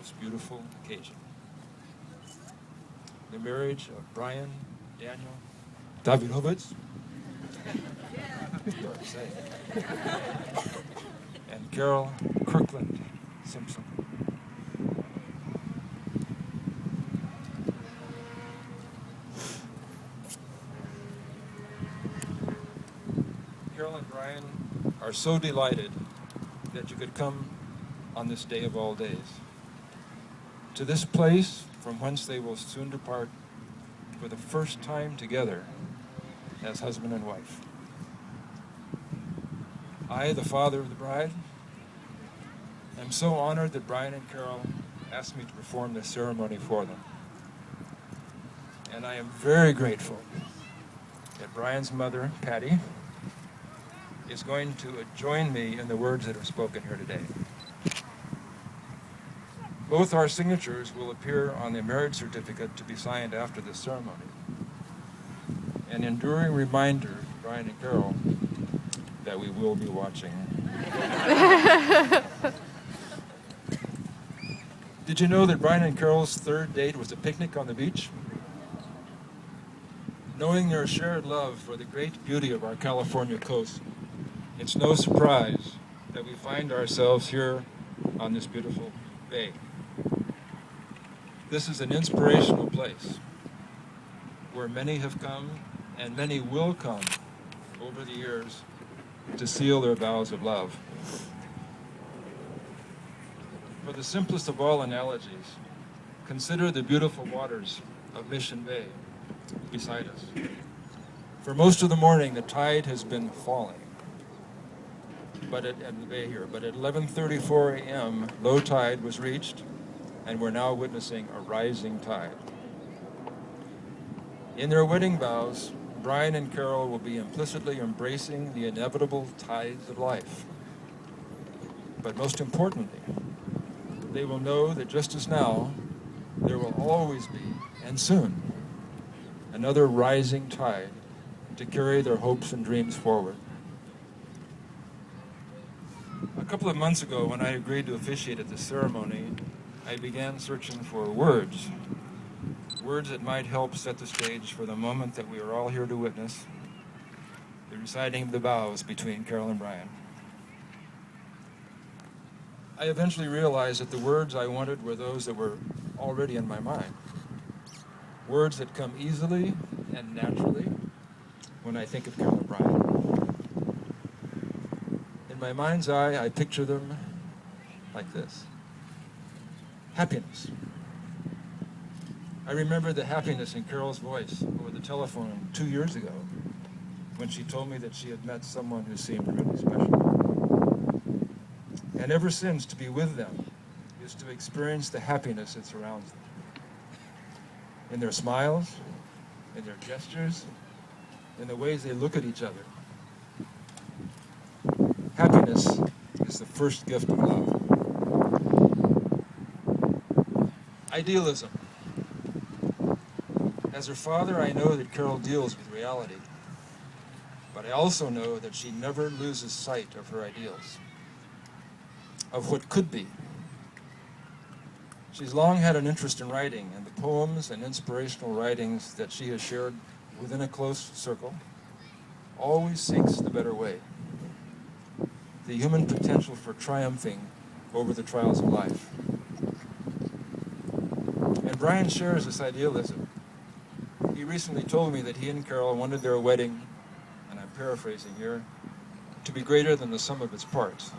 most beautiful occasion. The marriage of Brian Daniel Davidovitz and Carol Kirkland Simpson. Carol and Brian are so delighted that you could come on this day of all days to this place from whence they will soon depart for the first time together as husband and wife. I, the father of the bride, am so honored that Brian and Carol asked me to perform this ceremony for them. And I am very grateful that Brian's mother, Patty, is going to join me in the words that are spoken here today. Both our signatures will appear on the marriage certificate to be signed after this ceremony. An enduring reminder to Brian and Carol that we will be watching. Did you know that Brian and Carol's third date was a picnic on the beach? Knowing their shared love for the great beauty of our California coast, it's no surprise that we find ourselves here on this beautiful bay. This is an inspirational place where many have come and many will come over the years to seal their vows of love. For the simplest of all analogies, consider the beautiful waters of Mission Bay beside us. For most of the morning, the tide has been falling. But at the bay here, but at 11:34 a.m., low tide was reached, and we're now witnessing a rising tide. In their wedding vows, Brian and Carol will be implicitly embracing the inevitable tides of life. But most importantly, they will know that just as now, there will always be, and soon, another rising tide to carry their hopes and dreams forward. A couple of months ago, when I agreed to officiate at this ceremony, I began searching for words that might help set the stage for the moment that we are all here to witness, the reciting of the vows between Carol and Brian. I eventually realized that the words I wanted were those that were already in my mind. Words that come easily and naturally when I think of Carol and Brian. In my mind's eye, I picture them like this. Happiness. I remember the happiness in Carol's voice over the telephone 2 years ago when she told me that she had met someone who seemed really special. And ever since, to be with them is to experience the happiness that surrounds them. In their smiles, in their gestures, in the ways they look at each other. Happiness is the first gift of love. Idealism. As her father, I know that Carol deals with reality, but I also know that she never loses sight of her ideals, of what could be. She's long had an interest in writing, and the poems and inspirational writings that she has shared within a close circle always seeks the better way, the human potential for triumphing over the trials of life. And Brian shares this idealism. He recently told me that he and Carol wanted their wedding, and I'm paraphrasing here, to be greater than the sum of its parts.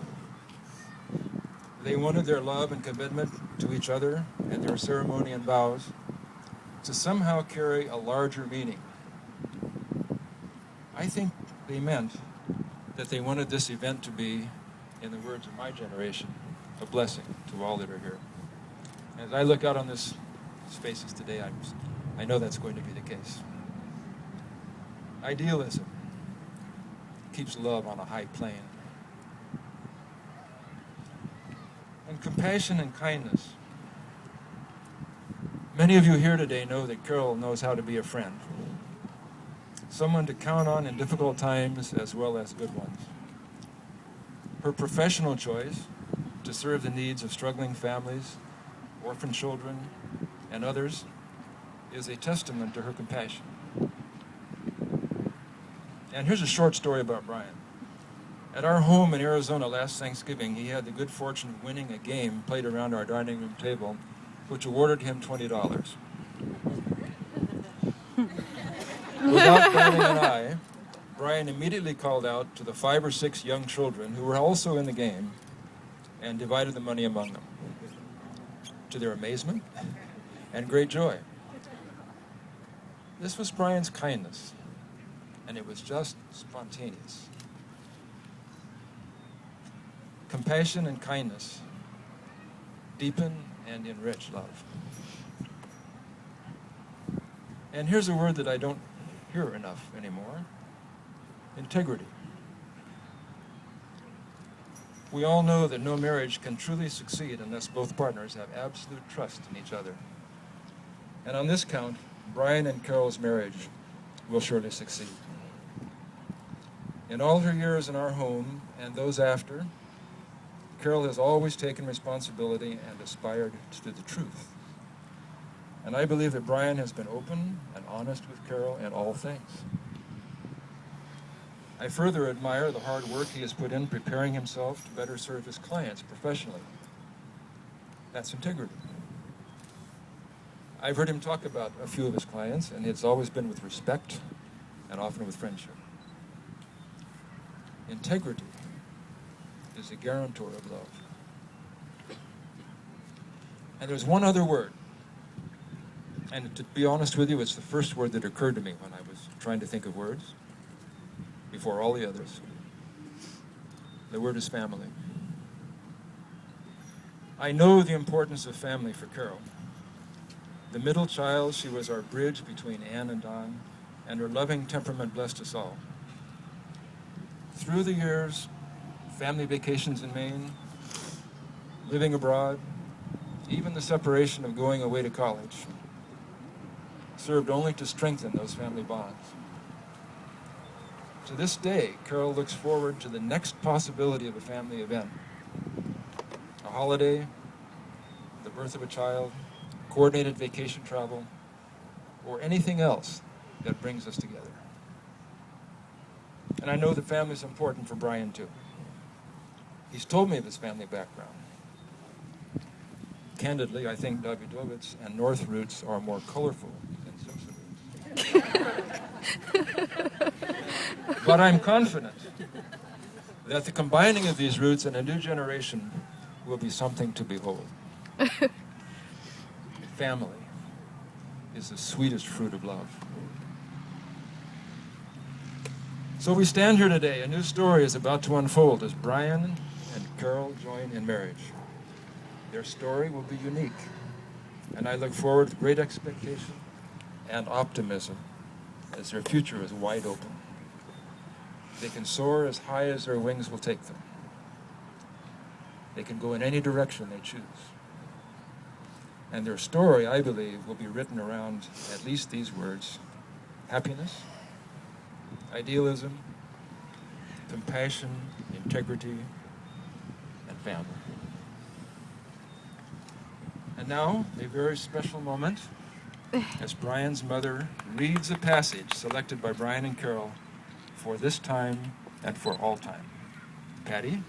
They wanted their love and commitment to each other and their ceremony and vows to somehow carry a larger meaning. I think they meant that they wanted this event to be, in the words of my generation, a blessing to all that are here. As I look out on this spaces today, I know that's going to be the case. Idealism keeps love on a high plane. And compassion and kindness. Many of you here today know that Carol knows how to be a friend. Someone to count on in difficult times as well as good ones. Her professional choice to serve the needs of struggling families orphan children, and others is a testament to her compassion. And here's a short story about Brian. At our home in Arizona last Thanksgiving, he had the good fortune of winning a game played around our dining room table, which awarded him $20. Without batting an eye, Brian immediately called out to the 5 or 6 young children who were also in the game and divided the money among them, to their amazement and great joy. This was Brian's kindness, and it was just spontaneous. Compassion and kindness deepen and enrich love. And here's a word that I don't hear enough anymore: integrity. We all know that no marriage can truly succeed unless both partners have absolute trust in each other. And on this count, Brian and Carol's marriage will surely succeed. In all her years in our home and those after, Carol has always taken responsibility and aspired to the truth. And I believe that Brian has been open and honest with Carol in all things. I further admire the hard work he has put in preparing himself to better serve his clients professionally. That's integrity. I've heard him talk about a few of his clients, and it's always been with respect and often with friendship. Integrity is a guarantor of love. And there's one other word, and to be honest with you, it's the first word that occurred to me when I was trying to think of words before all the others. The word is family. I know the importance of family for Carol. The middle child, she was our bridge between Anne and Don, and her loving temperament blessed us all. Through the years, family vacations in Maine, living abroad, even the separation of going away to college, served only to strengthen those family bonds. To this day, Carol looks forward to the next possibility of a family event. A holiday, the birth of a child, coordinated vacation travel, or anything else that brings us together. And I know that family is important for Brian too. He's told me of his family background. Candidly, I think Davidovitz and North roots are more colorful than Simpson roots. But I'm confident that the combining of these roots in a new generation will be something to behold. Family is the sweetest fruit of love. So we stand here today. A new story is about to unfold as Brian and Carol join in marriage. Their story will be unique, and I look forward with great expectation and optimism as their future is wide open. They can soar as high as their wings will take them. They can go in any direction they choose. And their story, I believe, will be written around at least these words: happiness, idealism, compassion, integrity, and family. And now, a very special moment as Brian's mother reads a passage selected by Brian and Carol for this time and for all time. Patty?